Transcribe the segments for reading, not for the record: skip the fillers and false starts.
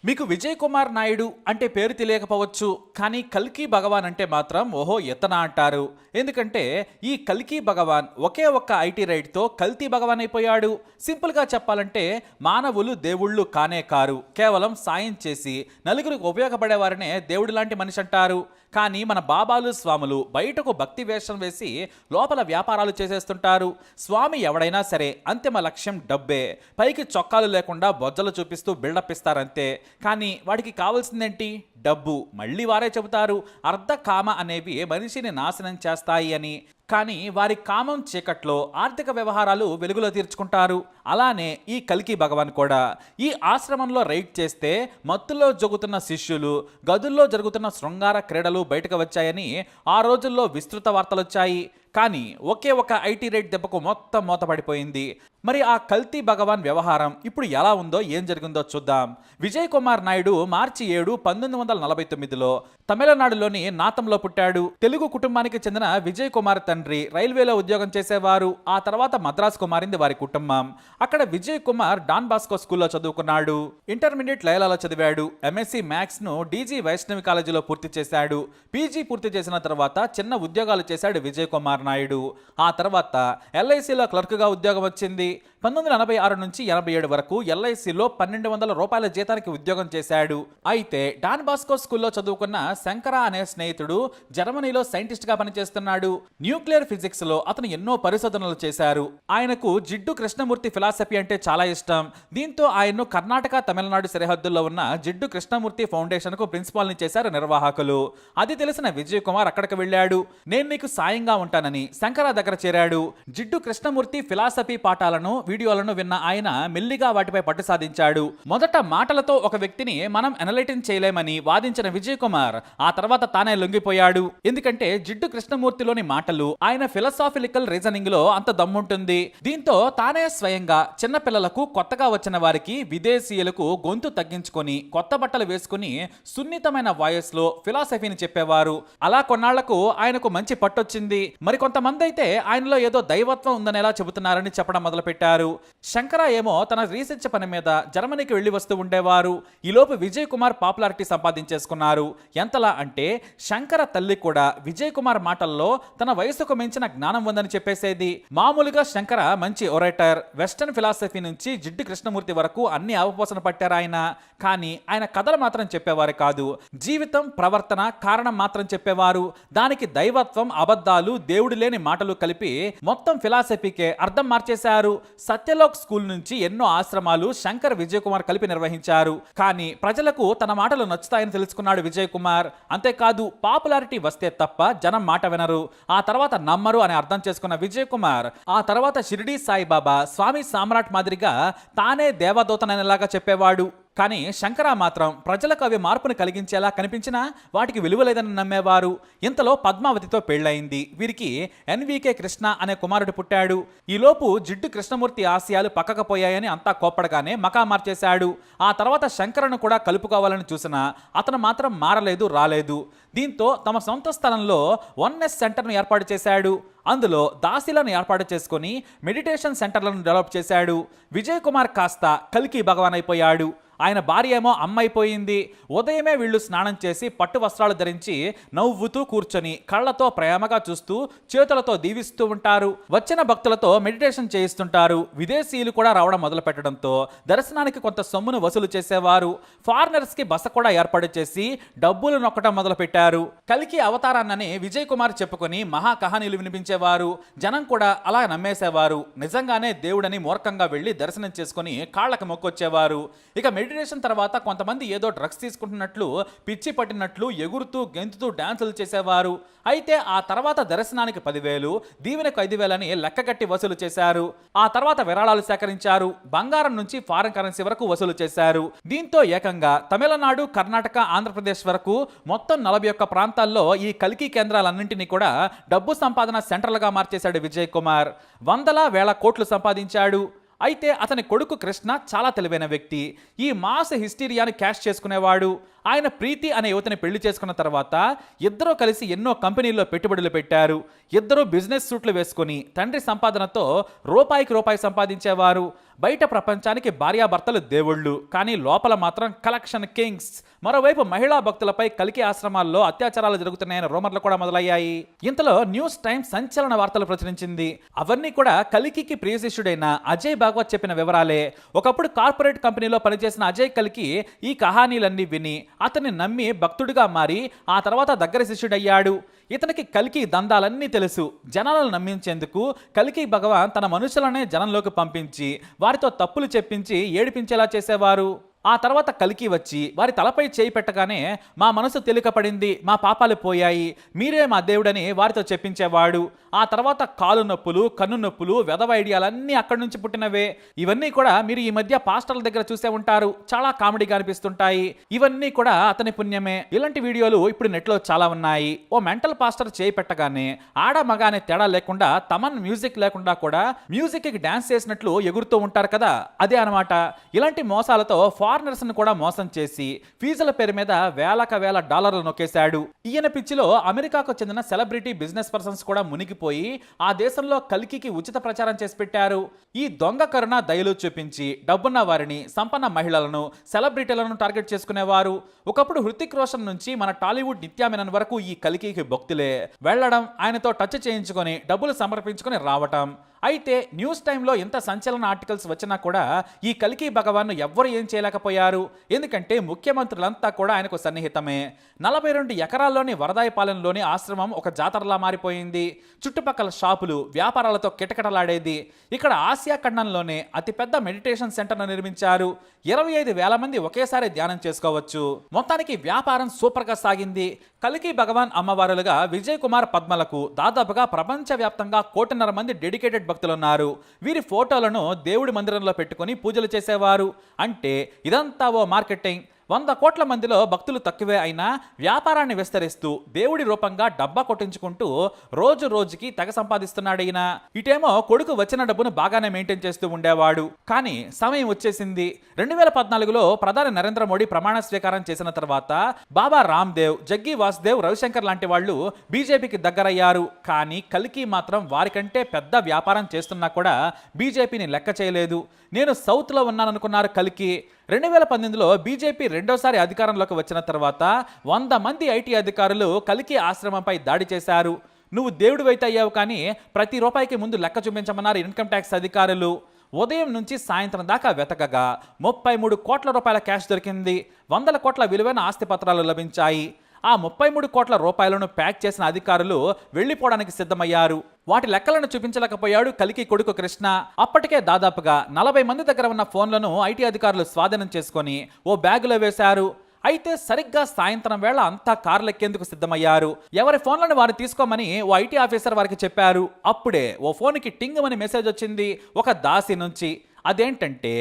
మీకు విజయ్ కుమార్ నాయుడు అంటే పేరు తెలియకపోవచ్చు, కానీ కల్కి భగవాన్ అంటే మాత్రం ఓహో ఎత్తనా అంటారు. ఎందుకంటే ఈ కల్కి భగవాన్ ఒకే ఒక్క ఐటీ రైడ్తో కల్తీ భగవాన్ అయిపోయాడు. సింపుల్గా చెప్పాలంటే మానవులు దేవుళ్ళు కానే కారు, కేవలం సాయం చేసి నలుగురికి ఉపయోగపడేవారనే దేవుడు లాంటి మనిషి అంటారు. కానీ మన బాబాలు స్వాములు బయటకు భక్తి వేషం వేసి లోపల వ్యాపారాలు చేసేస్తుంటారు. స్వామి ఎవడైనా సరే అంతిమ లక్ష్యం డబ్బే, పైకి చొక్కాలు లేకుండా బొజ్జలు చూపిస్తూ బిల్డప్ ఇస్తారంతే. కానీ వాడికి కావాల్సిందేంటి? డబ్బు. మళ్ళీ వారే చెబుతారు అర్ధ కామ అనేవి మనిషిని నాశనం చేస్తాయి అని. కానీ వారి కామం చీకట్లో ఆర్థిక వ్యవహారాలు వెలుగులో తీర్చుకుంటారు. అలానే ఈ కల్కి భగవాన్ కూడా ఈ ఆశ్రమంలో రైడ్ చేస్తే మత్తులో జరుగుతున్న శిష్యులు, గదుల్లో జరుగుతున్న శృంగార క్రీడలు బయటకు వచ్చాయని ఆ రోజుల్లో విస్తృత వార్తలు వచ్చాయి. కానీ ఒకే ఒక ఐటీ రైడ్ దెబ్బకు మొత్తం మూతపడిపోయింది. మరి ఆ కల్తీ భగవాన్ వ్యవహారం ఇప్పుడు ఎలా ఉందో, ఏం జరిగిందో చూద్దాం. విజయ్ కుమార్ నాయుడు మార్చి 7, 1949లో తమిళనాడులోని నాతంలో పుట్టాడు. తెలుగు కుటుంబానికి చెందిన విజయ్ కుమార్ తండ్రి రైల్వేలో ఉద్యోగం చేసేవారు. ఆ తర్వాత మద్రాసుకు మారింది వారి కుటుంబం. అక్కడ విజయ్ కుమార్ డాన్ బాస్కో స్కూల్లో చదువుకున్నాడు. ఇంటర్మీడియట్ లయలాలో చదివాడు. ఎంఎస్సి మ్యాథ్స్ ను డీజీ వైష్ణవి కాలేజీలో పూర్తి చేశాడు. పీజీ పూర్తి చేసిన తర్వాత చిన్న ఉద్యోగాలు చేశాడు విజయ్ కుమార్ నాయుడు. ఆ తర్వాత ఎల్ఐసిలో క్లర్క్గా ఉద్యోగం వచ్చింది. 1986 నుంచి 87 వరకు ఎల్ఐసిలో 1200 రూపాయల జీతానికి ఉద్యోగం చేశాడు. అయితే డాన్ బాస్కో స్కూల్లో చదువుకున్న శంకర అనే స్నేహితుడు జర్మనీలో సైంటిస్ట్ గా పనిచేస్తున్నాడు. న్యూక్లియర్ ఫిజిక్స్ లో అతను ఎన్నో పరిశోధనలు చేశారు. ఆయనకు జిడ్డు కృష్ణమూర్తి ఫిలాసఫీ అంటే చాలా ఇష్టం. దీంతో ఆయన్ను కర్ణాటక తమిళనాడు సరిహద్దుల్లో ఉన్న జిడ్డు కృష్ణమూర్తి ఫౌండేషన్ కు ప్రిన్సిపాల్ ని చేశారు నిర్వాహకులు. అది తెలిసిన విజయ్ కుమార్ అక్కడికి వెళ్ళాడు. నేను నీకు సాయంగా ఉంటానని శంకర దగ్గర చేరాడు. జిడ్డు కృష్ణమూర్తి ఫిలాసఫీ పాఠాలను, వీడియోలను విన్న ఆయన మెల్లిగా వాటిపై పట్టు సాధించాడు. మొదట మాటలతో ఒక వ్యక్తిని మనం అనలైటింగ్ చేయలేమని వాదించిన విజయ్ కుమార్ ఆ తర్వాత తానే లొంగిపోయాడు. ఎందుకంటే జిడ్డు కృష్ణమూర్తిలోని మాటలు, ఆయన ఫిలసాఫికల్ రీజనింగ్ లో అంత దమ్ముంటుంది. దీంతో తానే స్వయంగా చిన్న పిల్లలకు, కొత్తగా వచ్చిన వారికి, విదేశీయులకు గొంతు తగ్గించుకొని కొత్త బట్టలు వేసుకుని సున్నితమైన వాయిస్ లో ఫిలాసఫీని చెప్పేవారు. అలా కొన్నాళ్లకు ఆయనకు మంచి పట్టొచ్చింది. మరికొంతమంది అయితే ఆయనలో ఏదో దైవత్వం ఉందనేలా చెబుతున్నారని చెప్పడం మొదలుపెట్టారు. శంకర ఏమో తన రీసెర్చ్ పని మీద జర్మనీకి వెళ్లి వస్తూ ఉండేవారు. ఈలోపు విజయ్ కుమార్ పాపులారిటీ సంపాదించేసుకున్నారు. ఎంతలా అంటే శంకర తల్లి కూడా విజయ్ కుమార్ మాటల్లో తన వయసుకు మించిన జ్ఞానం ఉందని చెప్పేసేది. మామూలుగా శంకర మంచి ఒరేటర్, వెస్టర్న్ ఫిలాసఫీ నుంచి జిడ్డు కృష్ణమూర్తి వరకు అన్ని అవపోసన పట్టారు ఆయన. కానీ ఆయన కథలు మాత్రం చెప్పేవారు కాదు. జీవితం, ప్రవర్తన, కారణం మాత్రం చెప్పేవారు. దానికి దైవత్వం, అబద్ధాలు, దేవుడు లేని మాటలు కలిపి మొత్తం ఫిలాసఫీకే అర్థం మార్చేశారు. సత్యలోక్ స్కూల్ నుంచి ఎన్నో ఆశ్రమాలు శంకర్, విజయ్ కుమార్ కలిపి నిర్వహించారు. కానీ ప్రజలకు తన మాటలు నచ్చుతాయని తెలుసుకున్నాడు విజయ్ కుమార్. అంతేకాదు పాపులారిటీ వస్తే తప్ప జనం మాట వినరు, ఆ తర్వాత నమ్మరు అని అర్థం చేసుకున్న విజయ్ కుమార్ ఆ తర్వాత షిరిడి సాయిబాబా, స్వామి సామ్రాట్ మాదిరిగా తానే దేవదూతననేలాగా చెప్పేవాడు. కానీ శంకర మాత్రం ప్రజలకు అవి మార్పును కలిగించేలా కనిపించినా వాటికి విలువ లేదని నమ్మేవారు. ఇంతలో పద్మావతితో పెళ్లయింది. వీరికి ఎన్వికే కృష్ణ అనే కుమారుడు పుట్టాడు. ఈలోపు జిడ్డు కృష్ణమూర్తి ఆశయాలు పక్కకపోయాయని అంతా కోప్పడగానే మకా మార్చేశాడు. ఆ తర్వాత శంకరను కూడా కలుపుకోవాలని చూసినా అతను మాత్రం మారలేదు, రాలేదు. దీంతో తమ సొంత స్థలంలో వన్నెస్ సెంటర్ను ఏర్పాటు చేశాడు. అందులో దాసీలను ఏర్పాటు చేసుకుని మెడిటేషన్ సెంటర్లను డెవలప్ చేశాడు. విజయ్ కుమార్ కాస్త కల్కి భగవాన్ అయిపోయాడు. ఆయన భార్య ఏమో అమ్మైపోయింది. ఉదయమే వీళ్ళు స్నానం చేసి పట్టు వస్త్రాలు ధరించి నవ్వుతూ కూర్చొని కళ్ళతో ప్రేమగా చూస్తూ చేతులతో దీవిస్తూ ఉంటారు. వచ్చిన భక్తులతో మెడిటేషన్ చేయిస్తుంటారు. విదేశీయులు కూడా రావడం మొదలు పెట్టడంతో దర్శనానికి కొంత సొమ్మును వసూలు చేసేవారు. ఫారినర్స్ కి బస కూడా ఏర్పాటు చేసి డబ్బులు నొక్కడం మొదలు పెట్టారు. కల్కి అవతారాన్నని విజయ్ కుమార్ చెప్పుకొని మహా కహానీలు వినిపించేవారు. జనం కూడా అలా నమ్మేసేవారు. నిజంగానే దేవుడని మూర్ఖంగా వెళ్లి దర్శనం చేసుకుని కాళ్ళకి మొక్కొచ్చేవారు. ఇక మెడిటేషన్ తర్వాత కొంతమంది ఏదో డ్రగ్స్ తీసుకుంటున్నట్లు, పిచ్చి పట్టినట్లు ఎగురుతూ, గెంతుతూ డాన్సులు చేసేవారు. అయితే ఆ తర్వాత దర్శనానికి 10,000, దీవెనకు 5,000 అని లెక్కగట్టి వసూలు చేశారు. ఆ తర్వాత విరాళాలు సేకరించారు. బంగారం నుంచి ఫారెన్ కరెన్సీ వరకు వసూలు చేశారు. దీంతో ఏకంగా తమిళనాడు, కర్ణాటక, ఆంధ్రప్రదేశ్ వరకు మొత్తం 41 ప్రాంతాల్లో ఈ కల్కి కేంద్రాలన్నింటినీ కూడా డబ్బు సంపాదన సెంటర్లుగా మార్చేశాడు విజయ్ కుమార్. వందల వేల కోట్లు సంపాదించాడు. అయితే అతని కొడుకు కృష్ణ చాలా తెలివైన వ్యక్తి. ఈ మాస్ హిస్టీరియాని క్యాష్ చేసుకునేవాడు. ఆయన ప్రీతి అనే యువతిని పెళ్లి చేసుకున్న తర్వాత ఇద్దరూ కలిసి ఎన్నో కంపెనీల్లో పెట్టుబడులు పెట్టారు. ఇద్దరూ బిజినెస్ సూట్లు వేసుకుని తండ్రి సంపాదనతో రూపాయికి రూపాయి సంపాదించేవారు. బయట ప్రపంచానికి భార్యాభర్తలు దేవుళ్ళు, కానీ లోపల మాత్రం కలెక్షన్ కింగ్స్. మరోవైపు మహిళా భక్తులపై కల్కి ఆశ్రమాల్లో అత్యాచారాలు జరుగుతున్నాయన్న రూమర్లు కూడా మొదలయ్యాయి. ఇంతలో న్యూస్ టైమ్ సంచలన వార్తలు ప్రచురించింది. అవన్నీ కూడా కల్కికి ప్రియ శిష్యుడైన అజయ్ భాగవత్ చెప్పిన వివరాలే. ఒకప్పుడు కార్పొరేట్ కంపెనీలో పనిచేసిన అజయ్ కల్కి ఈ కహానీలన్నీ విని అతన్ని నమ్మి భక్తుడిగా మారి ఆ తర్వాత దగ్గర శిష్యుడయ్యాడు. ఇతనికి కల్కి దందాలన్నీ తెలుసు. జనాలను నమ్మించేందుకు కల్కి భగవాన్ తన మనుషులనే జనంలోకి పంపించి వారితో తప్పులు చెప్పించి ఏడిపించేలా చేసేవారు. ఆ తర్వాత కల్కి వచ్చి వారి తలపై చేయి పెట్టగానే మా మనసు తేలికపడింది, మా పాపాలు పోయాయి, మీరే మా దేవుడని వారితో చెప్పించేవాడు. ఆ తర్వాత కాలు నొప్పులు, కన్ను నొప్పులు, వెధవ ఐడియాలన్నీ అక్కడి నుంచి పుట్టినవే. ఇవన్నీ కూడా మీరు ఈ మధ్య పాస్టర్ల దగ్గర చూసే ఉంటారు. చాలా కామెడీగా అనిపిస్తుంటాయి. ఇవన్నీ కూడా అతని పుణ్యమే. ఇలాంటి వీడియోలు ఇప్పుడు నెట్లో చాలా ఉన్నాయి. ఓ మెంటల్ పాస్టర్ చేయి పెట్టగానే ఆడ మగ అనే తేడా లేకుండా, తమన్ మ్యూజిక్ లేకుండా కూడా మ్యూజిక్ కి డాన్స్ చేసినట్లు ఎగురుతూ ఉంటారు కదా, అదే అనమాట. ఇలాంటి మోసాలతో ఫారినర్స్ ను కూడా మోసం చేసి ఫీజుల పేరు మీద వేలకు వేల డాలర్లు నొక్కేశాడు. ఈయన పిచ్చిలో అమెరికాకు చెందిన సెలబ్రిటీ బిజినెస్ పర్సన్స్ కూడా మునిగిపోయి ఆ దేశంలో కల్కికి ఉచిత ప్రచారం చేసి పెట్టారు. ఈ దొంగ కరుణ దయలు చూపించి డబ్బున్న వారిని, సంపన్న మహిళలను, సెలబ్రిటీలను టార్గెట్ చేసుకునేవారు. ఒకప్పుడు హృతిక్ రోషన్ నుంచి మన టాలీవుడ్ నిత్యా మెనన్ వరకు ఈ కల్కికి భక్తులే. వెళ్లడం, ఆయనతో టచ్ చేయించుకొని డబ్బులు సమర్పించుకొని రావటం. అయితే న్యూస్ టైంలో ఎంత సంచలన ఆర్టికల్స్ వచ్చినా కూడా ఈ కల్కి భగవాన్ను ఎవ్వరు ఏం చేయలేకపోయారు. ఎందుకంటే ముఖ్యమంత్రులంతా కూడా ఆయనకు సన్నిహితమే. 42 ఎకరాల్లోని వరదాయపాలెంలోని ఆశ్రమం ఒక జాతరలా మారిపోయింది. చుట్టుపక్కల షాపులు, వ్యాపారాలతో కిటకిటలాడేది. ఇక్కడ ఆసియా ఖండంలోనే అతిపెద్ద మెడిటేషన్ సెంటర్ను నిర్మించారు. 25,000 మంది ఒకేసారి ధ్యానం చేసుకోవచ్చు. మొత్తానికి వ్యాపారం సూపర్గా సాగింది. కల్కి భగవాన్ అమ్మవారులుగా విజయ్ కుమార్ పద్మలకు దాదాపుగా ప్రపంచవ్యాప్తంగా 1.5 కోటి మంది డెడికేటెడ్ భక్తులున్నారు. వీరి ఫోటోలను దేవుడి మందిరంలో పెట్టుకుని పూజలు చేసేవారు. అంటే ఇదంతా ఓ మార్కెటింగ్. 100 కోట్ల మందిలో భక్తులు తక్కువే అయినా వ్యాపారాన్ని విస్తరిస్తూ దేవుడి రూపంగా డబ్బా కొట్టించుకుంటూ రోజు రోజుకి తెగ సంపాదిస్తున్నాడు ఈయన. ఇటేమో కొడుకు వచ్చిన డబ్బును బాగానే మెయింటైన్ చేస్తూ ఉండేవాడు. కానీ సమయం వచ్చేసింది. 2014లో ప్రధాని నరేంద్ర మోడీ ప్రమాణ స్వీకారం చేసిన తర్వాత బాబా రామ్దేవ్, జగ్గి వాసుదేవ్, రవిశంకర్ లాంటి వాళ్ళు బీజేపీకి దగ్గరయ్యారు. కానీ కల్కి మాత్రం వారికంటే పెద్ద వ్యాపారం చేస్తున్నా కూడా బీజేపీని లెక్క చేయలేదు. నేను సౌత్లో ఉన్నాననుకున్నారు కల్కి. 2018లో బీజేపీ రెండోసారి అధికారంలోకి వచ్చిన తర్వాత 100 మంది ఐటీ అధికారులు కల్కి ఆశ్రమంపై దాడి చేశారు. నువ్వు దేవుడివైతే అయ్యావు, కానీ ప్రతి రూపాయికి ముందు లెక్క చూపించమన్నారు ఇన్కమ్ ట్యాక్స్ అధికారులు. ఉదయం నుంచి సాయంత్రం దాకా వెతకగా 33 కోట్ల రూపాయల క్యాష్ దొరికింది. 100 కోట్ల విలువైన ఆస్తి పత్రాలు లభించాయి. ఆ 33 కోట్ల రూపాయలను ప్యాక్ చేసిన అధికారులు వెళ్లిపోవడానికి సిద్ధమయ్యారు. వాటి లెక్కలను చూపించలేకపోయాడు కల్కి కొడుకు కృష్ణ. అప్పటికే దాదాపుగా 40 మంది దగ్గర ఉన్న ఫోన్లను ఐటీ అధికారులు స్వాధీనం చేసుకొని ఓ బ్యాగులో వేశారు. అయితే సరిగ్గా సాయంత్రం వేళ అంతా కార్లెక్కేందుకు సిద్ధమయ్యారు. ఎవరి ఫోన్లను వారు తీసుకోమని ఓ ఐటీ ఆఫీసర్ వారికి చెప్పారు. అప్పుడే ఓ ఫోన్కి టింగ్ అని మెసేజ్ వచ్చింది ఒక దాసి నుంచి. అదేంటంటే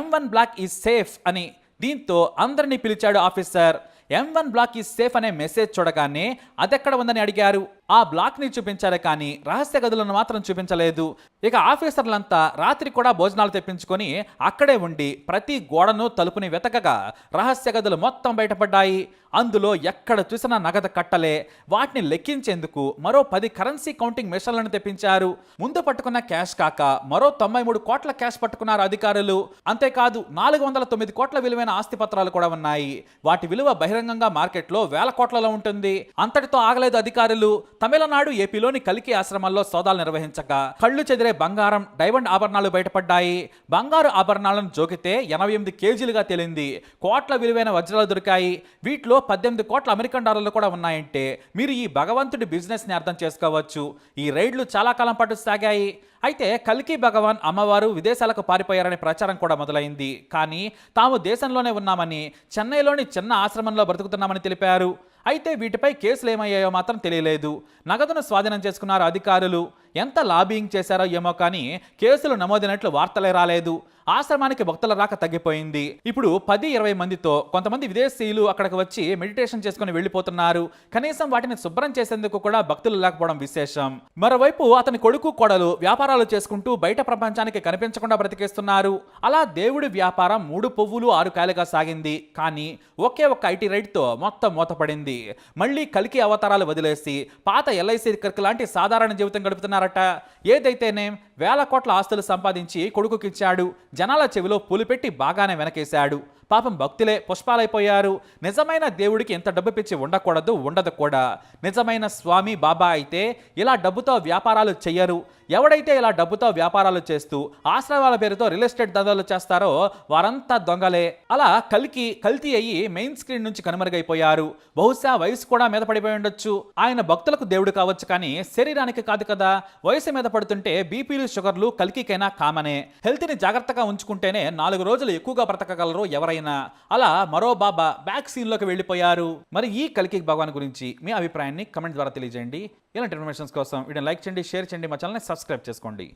M1 బ్లాక్ ఈజ్ సేఫ్ అని. దీంతో అందరినీ పిలిచాడు officer. M1 block is safe అనే మెసేజ్ చూడగానే అదెక్కడ ఉందని అడిగారు. ఆ బ్లాక్ ని చూపించారు, కానీ రహస్య గదులను మాత్రం చూపించలేదు. ఇక ఆఫీసర్లంతా రాత్రి కూడా భోజనాలు తెప్పించుకొని అక్కడే ఉండి ప్రతి గోడను, తలుపుని వెతకగా రహస్య గదులు మొత్తం బయటపడ్డాయి. అందులో ఎక్కడ చూసినా నగదు కట్టలే. వాటిని లెక్కించేందుకు మరో 10 కరెన్సీ కౌంటింగ్ మెషిన్లను తెప్పించారు. ముందు పట్టుకున్న క్యాష్ కాక మరో 93 కోట్ల క్యాష్ పట్టుకున్నారు అధికారులు. అంతేకాదు 409 కోట్ల విలువైన ఆస్తి పత్రాలు కూడా ఉన్నాయి. వాటి విలువ బహిరంగంగా మార్కెట్లో వేల కోట్లలో ఉంటుంది. అంతటితో ఆగలేదు అధికారులు. తమిళనాడు, ఏపీలోని కల్కి ఆశ్రమాల్లో సోదాలు నిర్వహించగా కళ్ళు చెదిరే బంగారం, డైమండ్ ఆభరణాలు బయటపడ్డాయి. బంగారు ఆభరణాలను జోకితే 88 కేజీలుగా తేలింది. కోట్ల విలువైన వజ్రాలు దొరికాయి. వీటిలో 18 కోట్ల అమెరికన్ డాలర్లు కూడా ఉన్నాయంటే మీరు ఈ భగవంతుడి బిజినెస్ ని అర్థం చేసుకోవచ్చు. ఈ రైడ్లు చాలా కాలం పాటు సాగాయి. అయితే కల్కి భగవాన్ అమ్మవారు విదేశాలకు పారిపోయారనే ప్రచారం కూడా మొదలైంది. కానీ తాము దేశంలోనే ఉన్నామని, చెన్నైలోని చిన్న ఆశ్రమంలో బ్రతుకుతున్నామని తెలిపారు. అయితే వీటిపై కేసులు ఏమయ్యాయో మాత్రం తెలియలేదు. నగదును స్వాధీనం చేసుకున్నారు అధికారులు. ఎంత లాబింగ్ చేశారో ఏమో కానీ కేసులు నమోదైనట్లు వార్తలే రాలేదు. ఆశ్రమానికి భక్తుల రాక తగ్గిపోయింది. ఇప్పుడు 10-20 మందితో కొంతమంది విదేశీయులు అక్కడికి వచ్చి మెడిటేషన్ చేసుకుని వెళ్ళిపోతున్నారు. కనీసం వాటిని శుభ్రం చేసేందుకు కూడా భక్తులు లేకపోవడం విశేషం. మరోవైపు అతని కొడుకు కోడలు వ్యాపారాలు చేసుకుంటూ బయట ప్రపంచానికి కనిపించకుండా బ్రతికేస్తున్నారు. అలా దేవుడి వ్యాపారం 3 పువ్వులు 6 కాయలుగా సాగింది. కానీ ఒకే ఒక్క ఐటీ రైడ్తో మొత్తం మూతపడింది. మళ్ళీ కల్కి అవతారాలు వదిలేసి పాత ఎల్ఐసి క్లర్క్ లాంటి సాధారణ జీవితం గడుపుతున్నారట. ఏదైతేనే వేల కోట్ల ఆస్తులు సంపాదించి కొడుకుకిచ్చాడు. జనాల చెవిలో పూలు పెట్టి బాగానే వెనకేశాడు. పాపం భక్తులే పుష్పాలైపోయారు. నిజమైన దేవుడికి ఎంత డబ్బు పిచ్చి ఉండకూడదు, ఉండదు కూడా. నిజమైన స్వామి బాబా అయితే ఇలా డబ్బుతో వ్యాపారాలు చెయ్యరు. ఎవడైతే ఇలా డబ్బుతో వ్యాపారాలు చేస్తూ ఆశ్రమాల పేరుతో రియల్ ఎస్టేట్ దందాలు చేస్తారో వారంతా దొంగలే. అలా కల్తీ అయ్యి మెయిన్ స్క్రీన్ నుంచి కనుమరుగైపోయారు. బహుశా వయసు కూడా మీద పడిపోయి ఉండొచ్చు. ఆయన భక్తులకు దేవుడు కావచ్చు కానీ శరీరానికి కాదు కదా. వయసు మీద పడుతుంటే బీపీలు షుగర్లు కల్కికైనా కామనే. హెల్త్ని జాగ్రత్తగా ఉంచుకుంటేనే 4 రోజులు ఎక్కువగా బ్రతకగలరు ఎవరైనా. అలా మరో బాబా బ్యాక్ సీన్ లోకి వెళ్ళిపోయారు. మరి ఈ కల్కి భగవాన్ గురించి మీ అభిప్రాయాన్ని కమెంట్ ద్వారా తెలియజేయండి. ఇలాంటి ఇన్ఫర్మేషన్స్ కోసం వీడియోని లైక్ చేయండి, షేర్ చేయండి, మా ఛానల్ని సబ్స్క్రైబ్ చేసుకోండి.